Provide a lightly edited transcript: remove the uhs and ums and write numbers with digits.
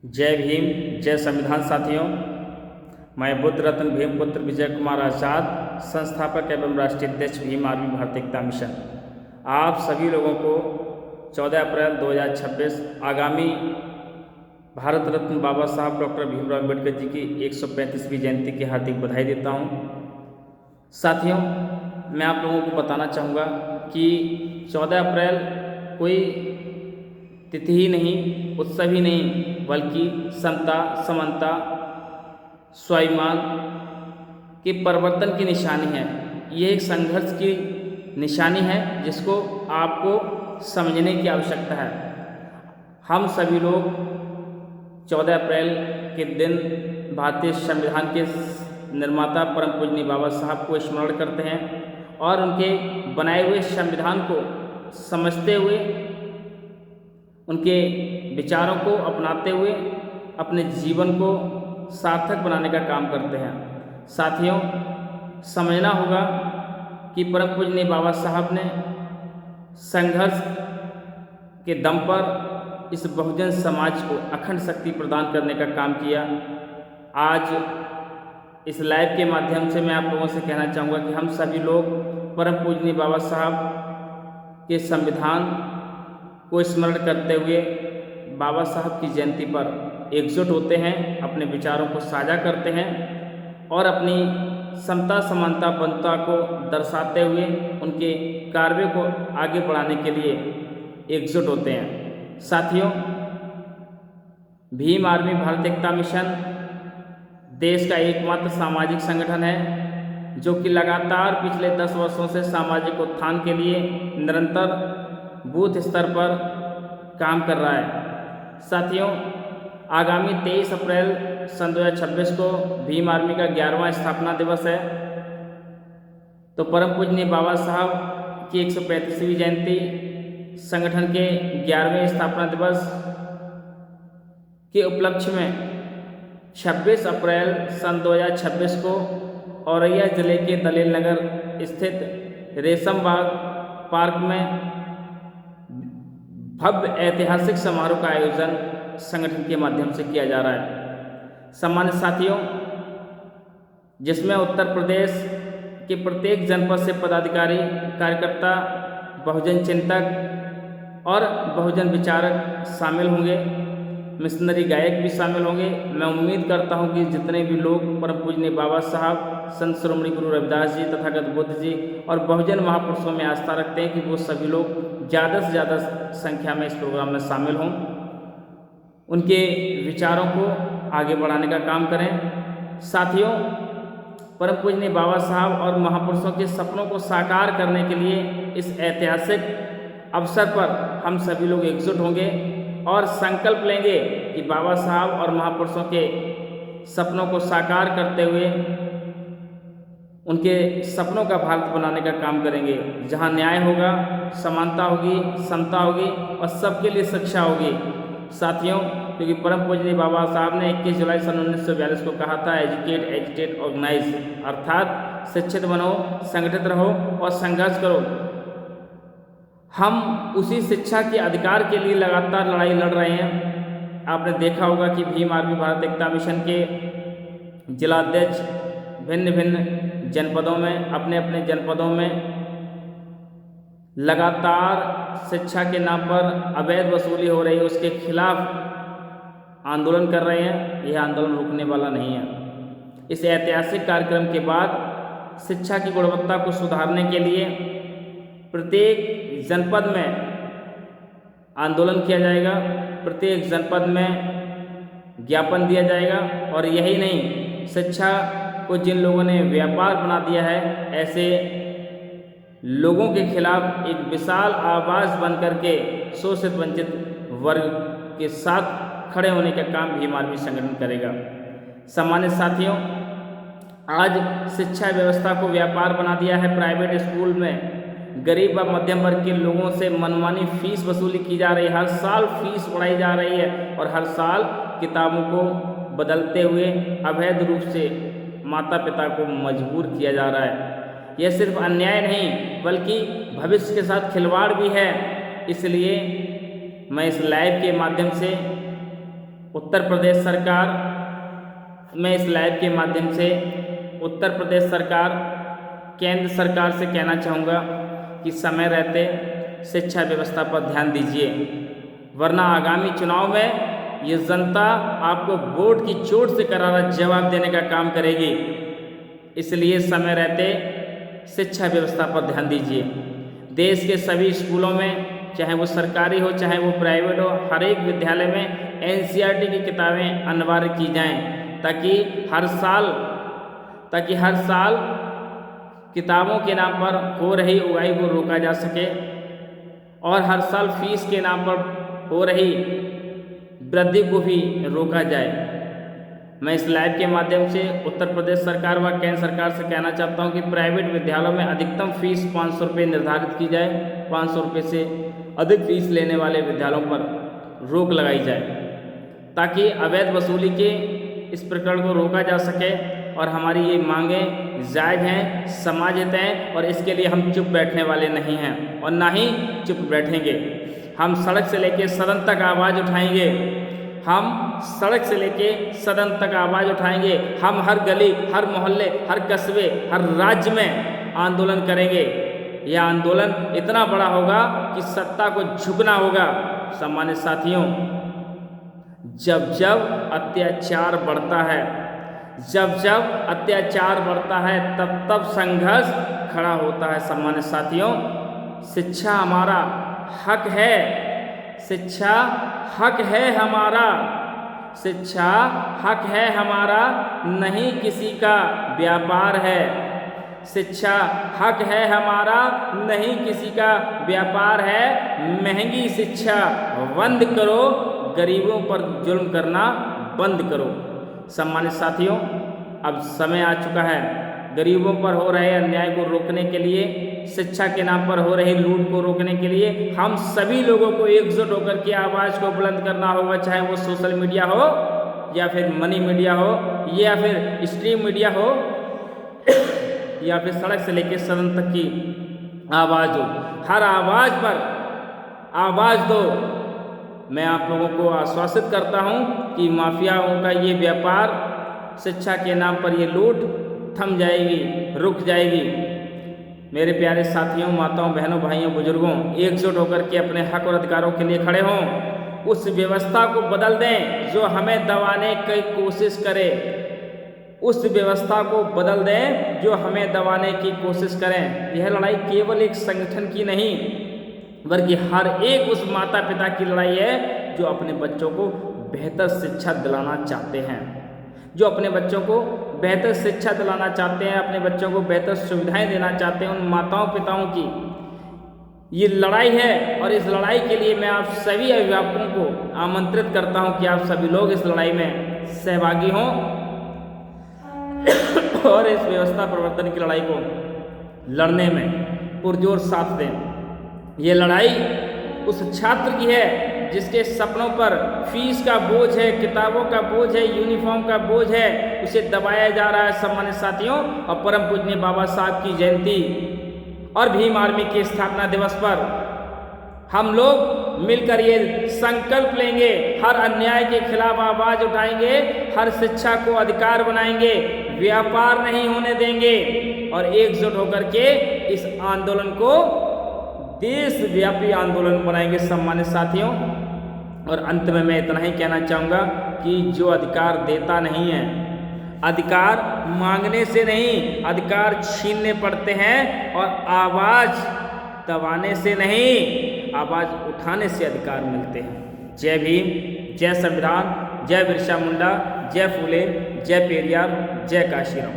जय भीम, जय संविधान साथियों। मैं बुद्ध रत्न भीमपुत्र विजय कुमार आजाद, संस्थापक एवं राष्ट्रीय अध्यक्ष भीम आर्मी भारत एकता मिशन, आप सभी लोगों को 14 अप्रैल 2026 आगामी भारत रत्न बाबा साहब डॉक्टर भीमराव अम्बेडकर जी की 135वीं जयंती की हार्दिक बधाई देता हूँ। साथियों, मैं आप लोगों को बताना चाहूँगा कि 14 अप्रैल कोई तिथि ही नहीं, उत्सव ही नहीं, बल्कि समता, समानता, स्वाभिमान के परिवर्तन की निशानी है। ये एक संघर्ष की निशानी है जिसको आपको समझने की आवश्यकता है। हम सभी लोग 14 अप्रैल के दिन भारतीय संविधान के निर्माता परम पूजनीय बाबा साहब को स्मरण करते हैं और उनके बनाए हुए संविधान को समझते हुए, उनके विचारों को अपनाते हुए अपने जीवन को सार्थक बनाने का काम करते हैं। साथियों, समझना होगा कि परम पूजनीय बाबा साहब ने संघर्ष के दम पर इस बहुजन समाज को अखंड शक्ति प्रदान करने का काम किया। आज इस लाइव के माध्यम से मैं आप लोगों से कहना चाहूँगा कि हम सभी लोग परम पूजनीय बाबा साहब के संविधान को स्मरण करते हुए बाबा साहब की जयंती पर एकजुट होते हैं, अपने विचारों को साझा करते हैं और अपनी समता, समानता, बंधुता को दर्शाते हुए उनके कार्यों को आगे बढ़ाने के लिए एकजुट होते हैं। साथियों, भीम आर्मी भारत एकता मिशन देश का एकमात्र सामाजिक संगठन है जो कि लगातार पिछले 10 वर्षों से सामाजिक उत्थान के लिए निरंतर बूथ स्तर पर काम कर रहा है। साथियों, आगामी 23 अप्रैल सन 2026 को भीम आर्मी का 11वां स्थापना दिवस है। तो परम पूजनीय बाबा साहब की 135वीं जयंती, संगठन के 11वें स्थापना दिवस के उपलक्ष्य में 26 अप्रैल सन 2026 को औरैया जिले के दलेल नगर स्थित रेशम बाग पार्क में भव्य ऐतिहासिक समारोह का आयोजन संगठन के माध्यम से किया जा रहा है। सम्मानित साथियों, जिसमें उत्तर प्रदेश के प्रत्येक जनपद से पदाधिकारी, कार्यकर्ता, बहुजन चिंतक और बहुजन विचारक शामिल होंगे। मिशनरी गायक भी शामिल होंगे। मैं उम्मीद करता हूं कि जितने भी लोग परम पूजनीय बाबा साहब, संत शिरोमणि गुरु रविदास जी, तथागत बुद्ध जी और बहुजन महापुरुषों में आस्था रखते हैं कि वो सभी लोग ज़्यादा से ज़्यादा संख्या में इस प्रोग्राम में शामिल हों, उनके विचारों को आगे बढ़ाने का काम करें। साथियों, परम पूजनीय बाबा साहब और महापुरुषों के सपनों को साकार करने के लिए इस ऐतिहासिक अवसर पर हम सभी लोग एकजुट होंगे और संकल्प लेंगे कि बाबा साहब और महापुरुषों के सपनों को साकार करते हुए उनके सपनों का भारत बनाने का काम करेंगे, जहां न्याय होगा, समानता होगी, समता होगी और सबके लिए शिक्षा होगी। साथियों, क्योंकि परम पूजनीय बाबा साहब ने 21 जुलाई सन 1942 को कहा था, एजुकेट, एजिटेट, ऑर्गेनाइज, अर्थात शिक्षित बनो, संगठित रहो और संघर्ष करो। हम उसी शिक्षा के अधिकार के लिए लगातार लड़ाई लड़ रहे हैं। आपने देखा होगा कि भीम आर्मी भारत एकता मिशन के जिलाध्यक्ष भिन्न भिन्न जनपदों में, अपने अपने जनपदों में लगातार शिक्षा के नाम पर अवैध वसूली हो रही है, उसके खिलाफ आंदोलन कर रहे हैं। यह आंदोलन रुकने वाला नहीं है। इस ऐतिहासिक कार्यक्रम के बाद शिक्षा की गुणवत्ता को सुधारने के लिए प्रत्येक जनपद में आंदोलन किया जाएगा, प्रत्येक जनपद में ज्ञापन दिया जाएगा और यही नहीं, शिक्षा को जिन लोगों ने व्यापार बना दिया है, ऐसे लोगों के खिलाफ एक विशाल आवाज़ बन करके शोषित वंचित वर्ग के साथ खड़े होने का काम भीम आर्मी संगठन करेगा। सम्मानित साथियों, आज शिक्षा व्यवस्था को व्यापार बना दिया है। प्राइवेट स्कूल में गरीब व मध्यम वर्ग के लोगों से मनमानी फीस वसूली की जा रही है। हर साल फीस बढ़ाई जा रही है और हर साल किताबों को बदलते हुए अवैध रूप से माता पिता को मजबूर किया जा रहा है। यह सिर्फ अन्याय नहीं बल्कि भविष्य के साथ खिलवाड़ भी है। इसलिए मैं इस लाइव के माध्यम से उत्तर प्रदेश सरकार, मैं इस लाइव के माध्यम से उत्तर प्रदेश सरकार, केंद्र सरकार से कहना चाहूँगा कि समय रहते शिक्षा व्यवस्था पर ध्यान दीजिए, वरना आगामी चुनाव में ये जनता आपको वोट की चोट से करारा जवाब देने का काम करेगी। इसलिए समय रहते शिक्षा व्यवस्था पर ध्यान दीजिए। देश के सभी स्कूलों में, चाहे वो सरकारी हो चाहे वो प्राइवेट हो, हर एक विद्यालय में NCERT की किताबें अनिवार्य की जाएं, ताकि हर साल किताबों के नाम पर हो रही उगाही को रोका जा सके और हर साल फीस के नाम पर हो रही वृद्धि को भी रोका जाए। मैं इस लाइव के माध्यम से उत्तर प्रदेश सरकार व केंद्र सरकार से कहना चाहता हूं कि प्राइवेट विद्यालयों में अधिकतम फीस 500 रुपये निर्धारित की जाए। 500 रुपये से अधिक फीस लेने वाले विद्यालयों पर रोक लगाई जाए, ताकि अवैध वसूली के इस प्रकरण को रोका जा सके और हमारी ये मांगें जायज़ हैं, समाजित हैं और इसके लिए हम चुप बैठने वाले नहीं हैं और ना ही चुप बैठेंगे। हम सड़क से लेकर सदन तक आवाज़ उठाएंगे। हम हर गली, हर मोहल्ले, हर कस्बे, हर राज्य में आंदोलन करेंगे। यह आंदोलन इतना बड़ा होगा कि सत्ता को झुकना होगा। सम्मानित साथियों, जब अत्याचार बढ़ता है तब संघर्ष खड़ा होता है। सम्मानित साथियों, शिक्षा हमारा हक है, शिक्षा हक है हमारा, नहीं किसी का व्यापार है। शिक्षा हक है हमारा, नहीं किसी का व्यापार है। महंगी शिक्षा बंद करो, गरीबों पर जुल्म करना बंद करो। सम्मानित साथियों, अब समय आ चुका है गरीबों पर हो रहे अन्याय को रोकने के लिए, शिक्षा के नाम पर हो रही लूट को रोकने के लिए हम सभी लोगों को एकजुट होकर के आवाज़ को बुलंद करना होगा। चाहे वो सोशल मीडिया हो या फिर मनी मीडिया हो या फिर स्ट्रीम मीडिया हो या फिर सड़क से लेकर सदन तक की आवाज़ हो, हर आवाज़ पर आवाज़ दो। मैं आप लोगों को आश्वासित करता हूं कि माफियाओं का ये व्यापार, शिक्षा के नाम पर ये लूट थम जाएगी, रुक जाएगी। मेरे प्यारे साथियों, माताओं, बहनों, भाइयों, बुजुर्गों, एकजुट होकर के अपने हक और अधिकारों के लिए खड़े हों। उस व्यवस्था को बदल दें जो हमें दबाने की कोशिश करे। उस व्यवस्था को बदल दें जो हमें दबाने की कोशिश करें। यह लड़ाई केवल एक संगठन की नहीं, बल्कि हर एक उस माता पिता की लड़ाई है जो अपने बच्चों को बेहतर शिक्षा दिलाना चाहते हैं, अपने बच्चों को बेहतर सुविधाएं देना चाहते हैं। उन माताओं पिताओं की ये लड़ाई है और इस लड़ाई के लिए मैं आप सभी अभिभावकों को आमंत्रित करता हूं कि आप सभी लोग इस लड़ाई में सहभागी हों और इस व्यवस्था परिवर्तन की लड़ाई को लड़ने में पुरजोर साथ दें। ये लड़ाई उस छात्र की है जिसके सपनों पर फीस का बोझ है, किताबों का बोझ है, यूनिफॉर्म का बोझ है, उसे दबाया जा रहा है। सम्मानित साथियों, और परम पूजनीय बाबा साहब की जयंती और भीम आर्मी के स्थापना दिवस पर हम लोग मिलकर ये संकल्प लेंगे, हर अन्याय के खिलाफ आवाज उठाएंगे, हर शिक्षा को अधिकार बनाएंगे, व्यापार नहीं होने देंगे और एकजुट होकर के इस आंदोलन को देशव्यापी आंदोलन बनाएंगे। सम्मानित साथियों, और अंत में मैं इतना ही कहना चाहूँगा कि जो अधिकार देता नहीं है, अधिकार मांगने से नहीं, अधिकार छीनने पड़ते हैं और आवाज़ दबाने से नहीं, आवाज़ उठाने से अधिकार मिलते हैं। जय भीम, जय संविधान, जय बिरसा मुंडा, जय फूले, जय पेरियार, जय काशीराम।